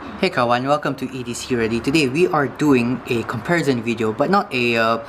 Hey kawan, welcome to EDCReady. Today we are doing a comparison video, but not so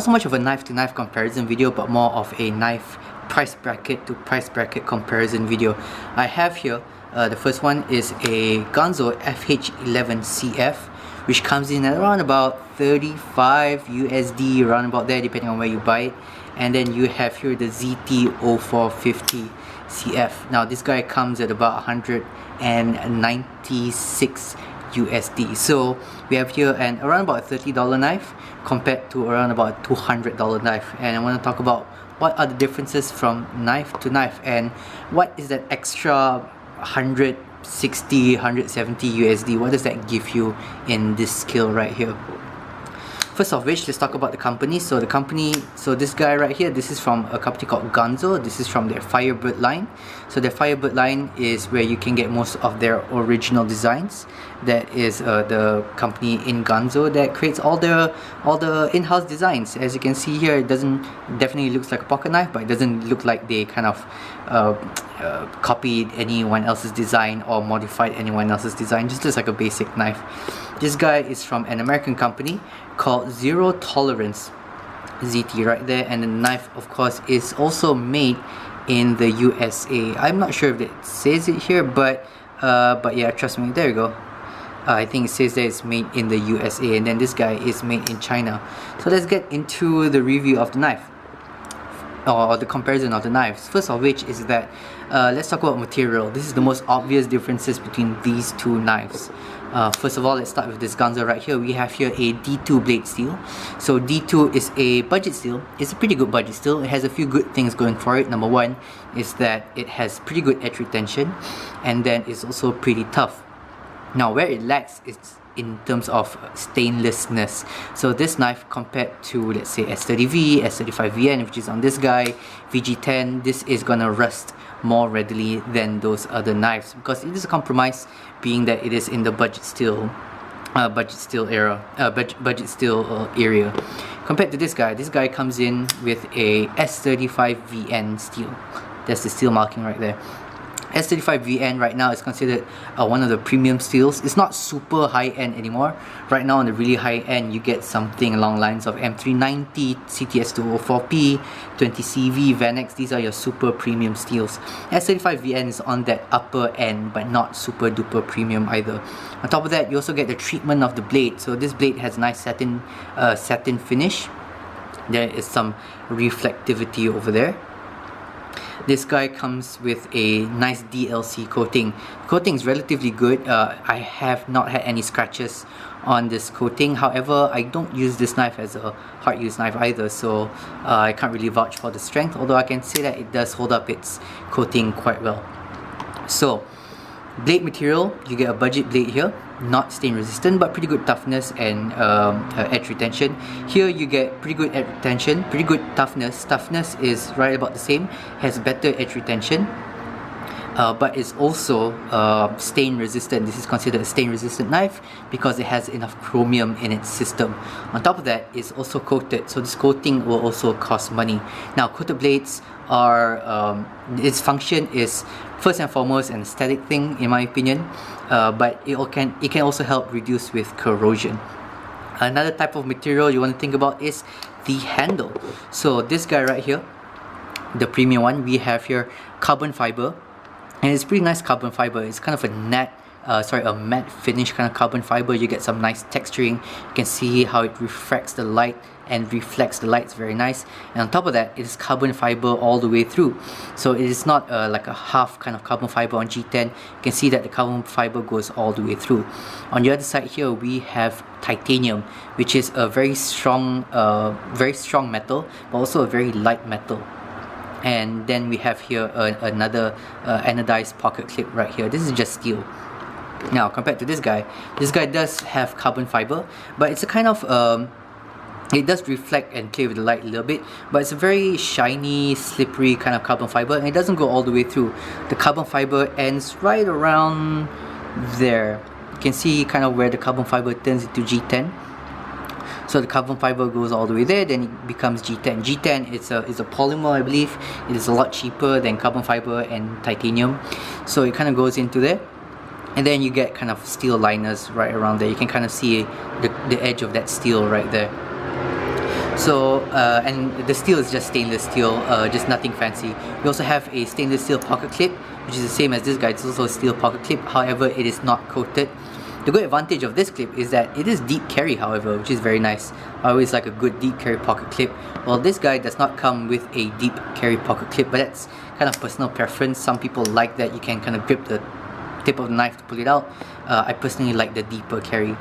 much of a knife to knife comparison video, but more of a knife price bracket to price bracket comparison video. I have here, the first one is a Ganzo FH11CF, which comes in at around about 35 USD, around about there depending on where you buy it. And then you have here the ZT0450 CF. Now this guy comes at about 196 USD. So we have here an around about $30 knife compared to around about $200 knife. And I want to talk about what are the differences from knife to knife and what is that extra 160, 170 USD. What does that give you in this scale right here? First of which, let's talk about the company. So this guy right here, this is from a company called Ganzo. This is from their Firebird line. So their Firebird line is where you can get most of their original designs. That is the company in Ganzo that creates all the in-house designs. As you can see here, it definitely looks like a pocket knife, but it doesn't look like they kind of copied anyone else's design or modified anyone else's design. Just looks like a basic knife. This guy is from an American company called Zero Tolerance ZT right there, and the knife of course is also made in the USA. I'm not sure if it says it here, but yeah, trust me, there you go. I think it says that it's made in the USA, and then this guy is made in China. So let's get into the review of the knife, or the comparison of the knives. First of which is that let's talk about material. This is the most obvious differences between these two knives. First of all, let's start with this Ganzo right here. We have here a D2 blade steel. So D2 is a budget steel. It's a pretty good budget steel. It has a few good things going for it. Number one is that it has pretty good edge retention, and then it's also pretty tough. Now where it lacks is in terms of stainlessness. So this knife compared to, let's say, S30V, S35VN, which is on this guy, VG10, this is gonna rust more readily than those other knives because it is a compromise, being that it is in the budget steel area. Compared to this guy comes in with a S35VN steel. That's the steel marking right there. S35VN right now is considered one of the premium steels. It's not super high-end anymore. Right now on the really high-end, you get something along lines of M390, CTS204P, 20CV, Vanex. These are your super premium steels. S35VN is on that upper end, but not super duper premium either. On top of that, you also get the treatment of the blade. So this blade has a nice satin finish. There is some reflectivity over there. This guy comes with a nice DLC coating. Coating is relatively good. I have not had any scratches on this coating. However, I don't use this knife as a hard use knife either, so I can't really vouch for the strength, although I can say that it does hold up its coating quite well. So blade material, you get a budget blade here, not stain resistant but pretty good toughness and edge retention. Here you get pretty good edge retention, pretty good toughness. Toughness is right about the same, has better edge retention, but it's also stain resistant. This is considered a stain resistant knife because it has enough chromium in its system. On top of that, it's also coated, so this coating will also cost money. Now coated blades are its function is first and foremost an aesthetic thing in my opinion, but it can also help reduce with corrosion. Another type of material you want to think about is the handle. So this guy right here, the premium one, we have here carbon fiber, and it's pretty nice carbon fiber. It's kind of a matte finish kind of carbon fiber. You get some nice texturing. You can see how it refracts the light and reflects the light. It's very nice. And on top of that, it is carbon fiber all the way through. So it is not like a half kind of carbon fiber on G10. You can see that the carbon fiber goes all the way through. On the other side here, we have titanium, which is a very strong metal, but also a very light metal. And then we have here another anodized pocket clip right here. This is just steel. Now compared to this guy does have carbon fiber, but it's a kind of it does reflect and play with the light a little bit, but it's a very shiny, slippery kind of carbon fiber, and it doesn't go all the way through. The carbon fiber ends right around there. You can see kind of where the carbon fiber turns into G10. So the carbon fiber goes all the way there, then it becomes G10. G10 is a polymer, I believe. It is a lot cheaper than carbon fiber and titanium, so it kind of goes into there. and then you get kind of steel liners right around there. You can kind of see the edge of that steel right there. So and the steel is just stainless steel, just nothing fancy. We also have a stainless steel pocket clip, which is the same as this guy. It's also a steel pocket clip, however it is not coated. The good advantage of this clip is that it is deep carry, however, which is very nice. I always like a good deep carry pocket clip. Well, this guy does not come with a deep carry pocket clip, but that's kind of personal preference. Some people like that you can kind of grip the tip of the knife to pull it out. I personally like the deeper carry.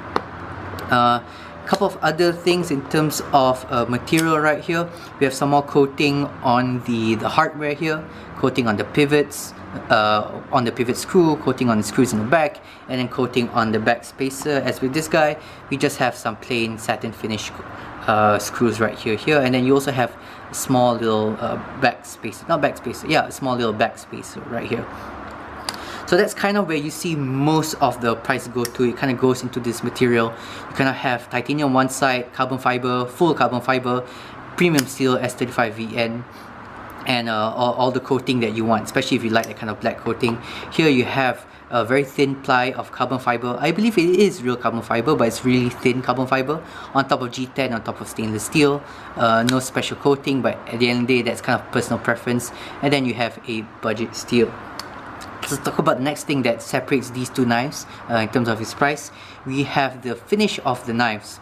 Couple of other things in terms of material right here. We have some more coating on the hardware here, coating on the pivots, on the pivot screw, coating on the screws in the back, and then coating on the back spacer. As with this guy, we just have some plain satin finish screws right here, and then you also have a small little back spacer, not back spacer, yeah, a small little back spacer right here. So that's kind of where you see most of the price go to. It kind of goes into this material. You kind of have titanium on one side, carbon fiber, full carbon fiber, premium steel S35VN, and all the coating that you want, especially if you like that kind of black coating. Here you have a very thin ply of carbon fiber. I believe it is real carbon fiber, but it's really thin carbon fiber on top of G10, on top of stainless steel. No special coating, but at the end of the day, that's kind of personal preference. And then you have a budget steel. Let's talk about the next thing that separates these two knives in terms of its price. We have the finish of the knives.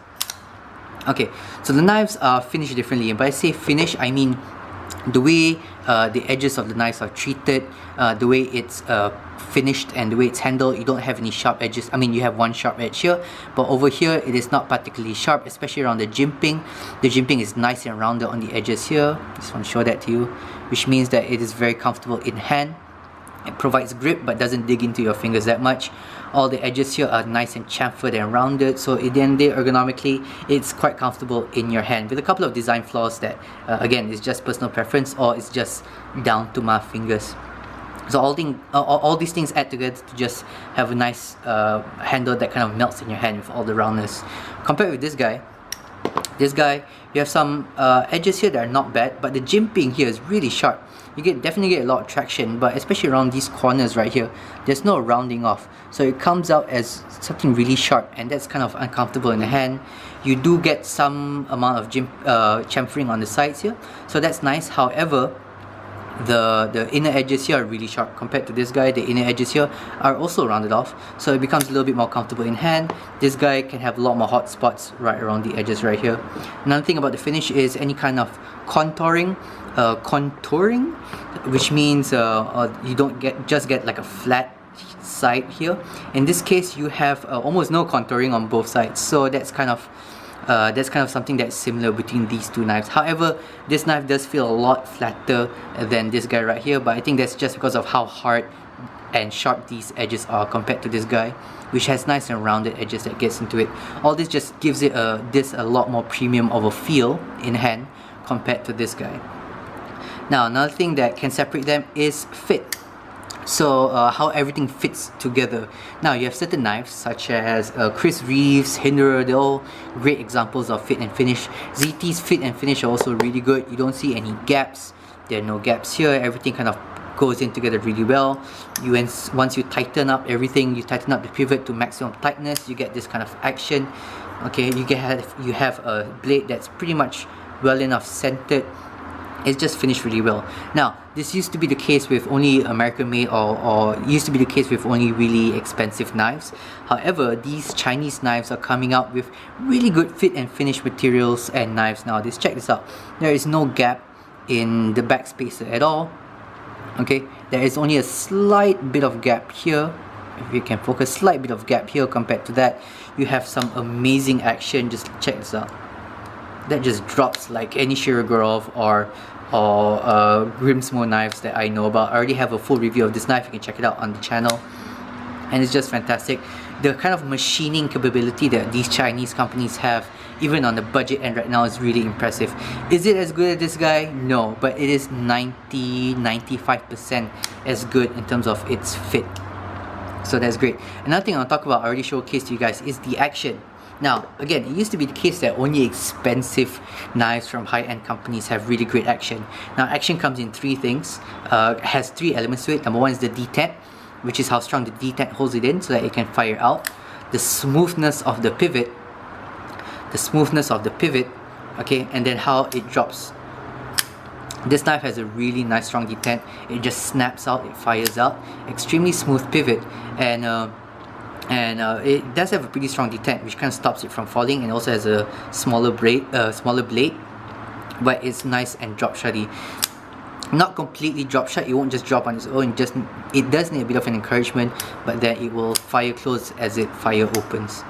Okay, so the knives are finished differently, and by say finish, I mean the way the edges of the knives are treated, the way it's finished, and the way it's handled. You don't have any sharp edges. I mean, you have one sharp edge here, but over here it is not particularly sharp, especially around the jimping. The jimping is nice and rounded on the edges here. Just want to show that to you, which means that it is very comfortable in hand. It provides grip but doesn't dig into your fingers that much. All the edges here are nice and chamfered and rounded, so at the end of the day, ergonomically, it's quite comfortable in your hand, with a couple of design flaws that again, is just personal preference, or it's just down to my fingers. So all these things add together to just have a nice handle that kind of melts in your hand with all the roundness. Compared with this guy, you have some edges here that are not bad, but the jimping here is really sharp. You definitely get a lot of traction, but especially around these corners right here, there's no rounding off, so it comes out as something really sharp, and that's kind of uncomfortable in the hand. You do get some amount of chamfering on the sides here, so that's nice. However, the inner edges here are really sharp. Compared to this guy, the inner edges here are also rounded off, so it becomes a little bit more comfortable in hand. This guy can have a lot more hot spots right around the edges right here. Another thing about the finish is any kind of contouring, which means you don't just get like a flat side here. In this case, you have almost no contouring on both sides, so that's kind of something that's similar between these two knives. However, this knife does feel a lot flatter than this guy right here, but I think that's just because of how hard and sharp these edges are compared to this guy, which has nice and rounded edges that gets into it. All this just gives it a lot more premium of a feel in hand compared to this guy. Now, another thing that can separate them is fit. So how everything fits together. Now, you have certain knives such as Chris Reeves, Hinderer. They're all great examples of fit and finish. ZT's fit and finish are also really good. You don't see any gaps. There are no gaps here. Everything kind of goes in together really well. Once you tighten up everything, you tighten up the pivot to maximum tightness, you get this kind of action. Okay, you have a blade that's pretty much well enough centered. It's just finished really well. Now, this used to be the case with only American made, or used to be the case with only really expensive knives. However, these Chinese knives are coming out with really good fit and finish materials and knives nowadays. Check this out. There is no gap in the back spacer at all. Okay, there is only a slight bit of gap here. If you can focus, slight bit of gap here. Compared to that, you have some amazing action. Just check this out. That just drops like any Shirogorov or Grimsmo knives that I know about. I already have a full review of this knife. You can check it out on the channel, and it's just fantastic. The kind of machining capability that these Chinese companies have, even on the budget end right now, is really impressive. Is it as good as this guy? No, but it is 90-95% as good in terms of its fit. So that's great. Another thing I'll talk about, I already showcased to you guys, is the action. Now, again, it used to be the case that only expensive knives from high-end companies have really great action. Now, action comes in three things. Has three elements to it. Number one is the detent. which is how strong the detent holds it in so that it can fire out, the smoothness of the pivot, okay, and then how it drops. This knife has a really nice strong detent. It just snaps out, it fires out, extremely smooth pivot, and it does have a pretty strong detent, which kind of stops it from falling, and also has a smaller blade, but it's nice and drop shotty. Not completely drop shot, it won't just drop on its own, it does need a bit of an encouragement, but then it will fire close as it fire opens.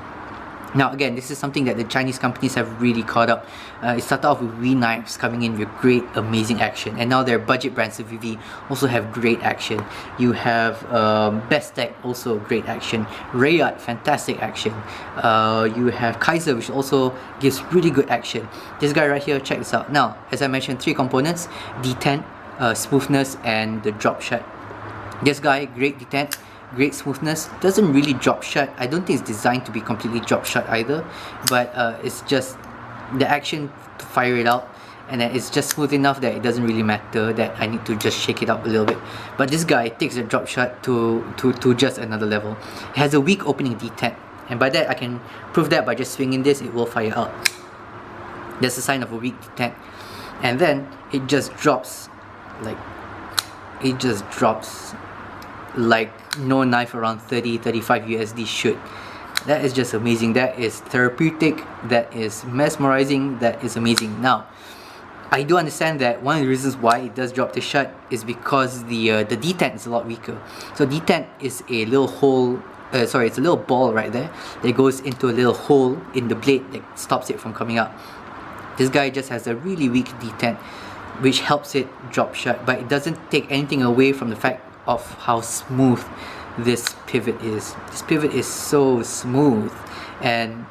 Now again, this is something that the Chinese companies have really caught up. It started off with Wee knives coming in with great, amazing action, and now their budget brands of VV also have great action. You have Bestech, also great action. Rayat, fantastic action. You have Kaiser, which also gives really good action. This guy right here, check this out. Now, as I mentioned, 3 components: detent, smoothness, and the drop shot. This guy, great detent, great smoothness, doesn't really drop shut. I don't think it's designed to be completely drop shut either, but it's just the action to fire it out, and then it's just smooth enough that it doesn't really matter that I need to just shake it up a little bit. But this guy takes the drop shot to just another level. It has a weak opening detent, and by that I can prove that by just swinging this, it will fire out. That's a sign of a weak detent. And then it just drops like no knife around 30-35 USD should. That is just amazing. That is therapeutic, that is mesmerizing, that is amazing. Now, I do understand that one of the reasons why it does drop the shot is because the detent is a lot weaker. So detent is a little hole, it's a little ball right there that goes into a little hole in the blade that stops it from coming out. This guy just has a really weak detent, which helps it drop shut, but it doesn't take anything away from the fact of how smooth this pivot is. This pivot is so smooth, and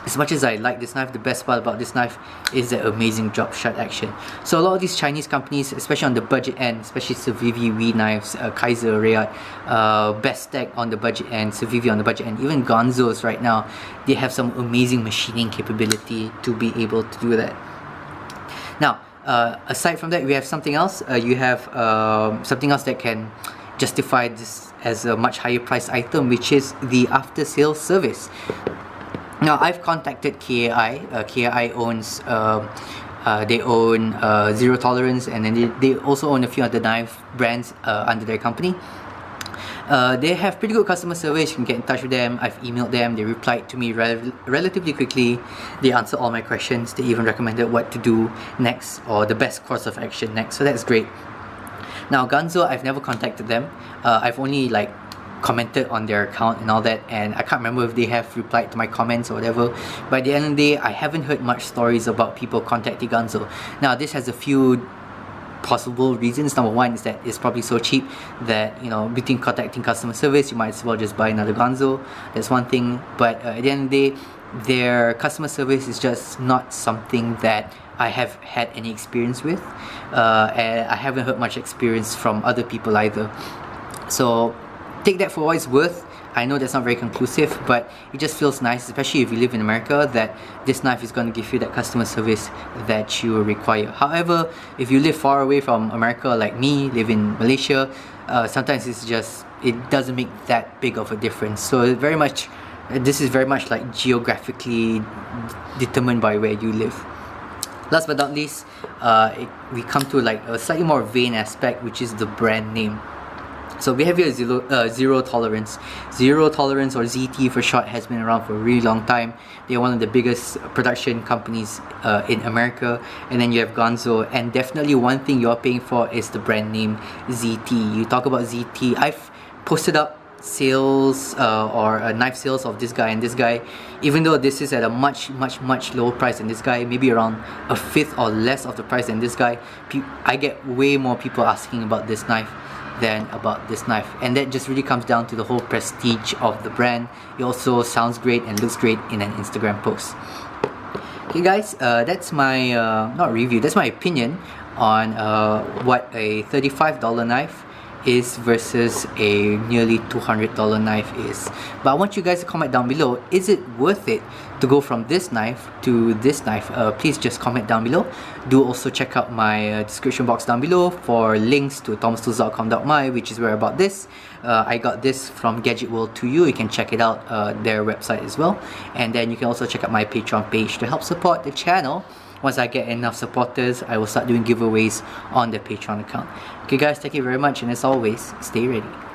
as much as I like this knife, the best part about this knife is the amazing drop shot action. So a lot of these Chinese companies, especially on the budget end, especially Civivi Wee knives, Kaiser, Rayat, Bestech on the budget end, Civivi on the budget end, even Gonzo's right now, they have some amazing machining capability to be able to do that. Now, aside from that, we have something else. You have something else that can justify this as a much higher price item, which is the after sales service. Now, I've contacted KAI. KAI owns, they own Zero Tolerance, and then they also own a few other knife brands under their company. They have pretty good customer service. You can get in touch with them. I've emailed them. They replied to me relatively quickly. They answered all my questions. They even recommended what to do next, or the best course of action next. So that's great. Now, Gonzo, I've never contacted them. I've only commented on their account and all that, and I can't remember if they have replied to my comments or whatever. But at the end of the day, I haven't heard much stories about people contacting Gonzo. Now, this has a few possible reasons. Number one is that it's probably so cheap that, you know, between contacting customer service, you might as well just buy another Gonzo. That's one thing. But at the end of the day, their customer service is just not something that I have had any experience with, and I haven't heard much experience from other people either. So take that for what it's worth. I know that's not very conclusive, but it just feels nice, especially if you live in America, that this knife is going to give you that customer service that you require. However, if you live far away from America, like me, live in Malaysia, sometimes it doesn't make that big of a difference. So this is very much like geographically determined by where you live. Last but not least, we come to a slightly more vain aspect, which is the brand name. So we have here Zero Tolerance. Zero Tolerance, or ZT for short, has been around for a really long time. They are one of the biggest production companies in America. And then you have Gonzo, and definitely one thing you're paying for is the brand name ZT. You talk about ZT. I've posted up sales or knife sales of this guy and this guy, even though this is at a much lower price than this guy, maybe around a fifth or less of the price than this guy. I get way more people asking about this knife than about this knife, and that just really comes down to the whole prestige of the brand. It also sounds great and looks great in an Instagram post. Okay guys, that's my not review, that's my opinion on what a $35 knife is versus a nearly $200 knife is. But I want you guys to comment down below, is it worth it to go from this knife to this knife? Please just comment down below. Do also check out my description box down below for links to thomastools.com.my, which is where I bought this. I got this from Gadget World to you. You can check it out, their website as well. And then you can also check out my Patreon page to help support the channel. Once I get enough supporters, I will start doing giveaways on the Patreon account. Okay guys, thank you very much, and as always, stay ready.